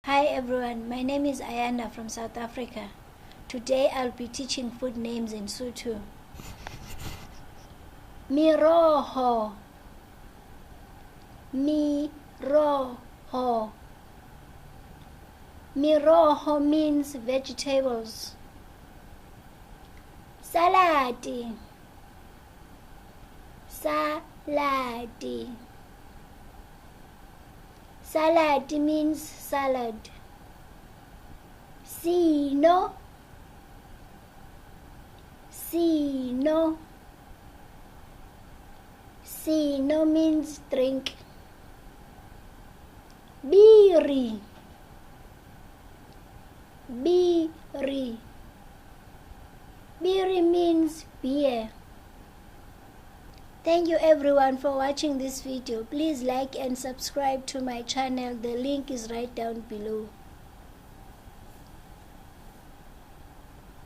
Hi everyone, my name is Ayanda from South Africa. Today I'll be teaching food names in Sotho. Miroho. Miroho. Miroho means vegetables. Saladi. Saladi. Salad means salad. Sino. Sino. Sino means drink. Biri. Biri. Biri means beer. Thank you everyone for watching this video. Please like and subscribe to my channel. The link is right down below.